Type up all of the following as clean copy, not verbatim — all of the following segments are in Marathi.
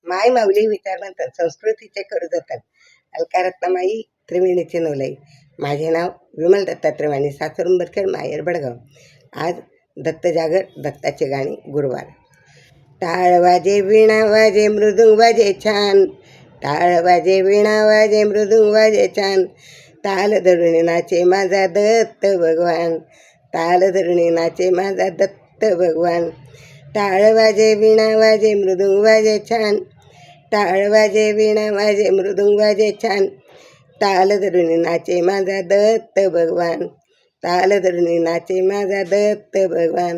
माय माऊली विचार म्हणतात संस्कृतीचे करू जातात अलकारत्नमाई त्रिवेणीचे नवलाई. माझे नाव विमल दत्तात्रय माने, सासर उंबरखेड, माहेर बडगाव. आज दत्त जागर, दत्ताचे गाणे, गुरुवार. टाळ वाजे वीणा वाजे मृदुंग वाजे छान, टाळ वाजे वीणा वाजे मृदुंग वाजे छान, ताल धरुणी नाचे माझा दत्त भगवान, ताल धरुणी नाचे माझा दत्त भगवान. टाळ वाजे वीणा वाजे मृदुंग वाजे छान, टाळ वाजे वीणा वाजे मृदुंग वाजे छान, ताल धरुणी नाचे माझा दत्त भगवान, ताल धरुणी नाचे माझा दत्त भगवान.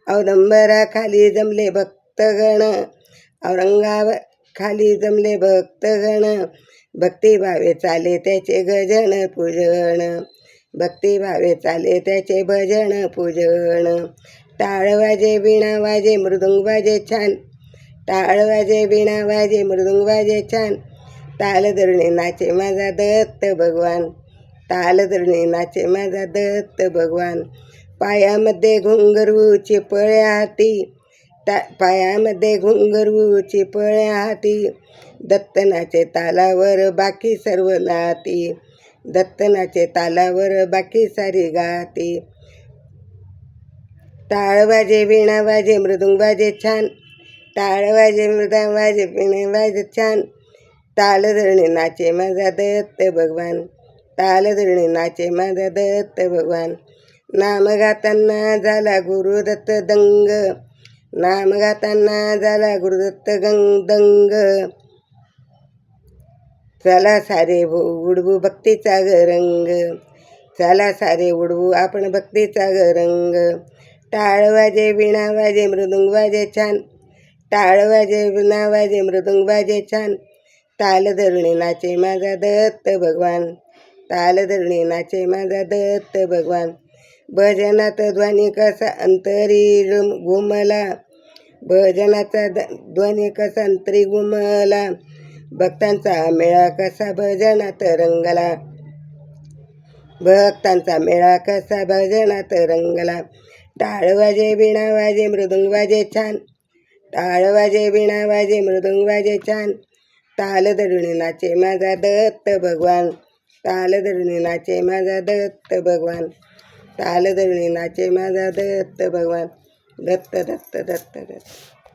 औदंबरा खाली जमले भक्तगण, औरंगाबाद खाली जमले भक्तगण, भक्तिभावे चाले त्याचे गजन पूजन, भक्तिभावे चाले त्याचे भजन पूजन. टाळ वाजे वीणा वाजे मृदुंग वाजे छान, टाळ वाजे वीणा वाजे मृदुंग वाजे छान, ताल धरुणी नाचे माझा दत्त भगवान, ताल धरुणी नाचे माझा दत्त भगवान. पायामध्ये घुंगरू चिपळ्या हाती, पायामध्ये घुंगरू चिपळ्या हाती, दत्त नाचे तालावर बाकी सर्व नाती, दत्त नाचे तालावर बाकी सारी गाती. टाळ वाजे वीणा वाजे मृदुंग वाजे छान, टाळ वाजे मृदुंग वाजे वीणा वाजे छान, ताल धरुणी नाचे माझा दत्त भगवान, ताल धरुणी नाचे माझा दत्त भगवान. नाम गाताना झाला गुरुदत्त दंग, नाम गाताना झाला गुरुदत्त दंग, चला सारे उडवू भक्तीचा ग रंग, चला सारे उडवू आपण भक्तीचा ग रंग. टाळ वाजे वीणा वाजे मृदुंग वाजे छान, टाळ वाजे वीणा वाजे मृदुंग वाजे छान, ताल धरुणी नाचे माझा दत्त भगवान, ताल धरुणी नाचे माझा दत्त भगवान. भजनात ध्वनी कसा अंतरी घुमला, भजनाचा ध्वनी कसा अंतरी घुमला, भक्तांचा मेळा कसा भजनात रंगला, भक्तांचा मेळा कसा भजनात रंगला. टाळ वाजे वीणा वाजे मृदुंग वाजे छान, टाळ वाजे वीणा वाजे मृदुंग वाजे छान, ताल धरुणी नाचे माझा दत्त भगवान, ताल धरुणी नाचे माझा दत्त भगवान, ताल धरुणी नाचे माझा दत्त भगवान. दत्त दत्त दत्त दत्त.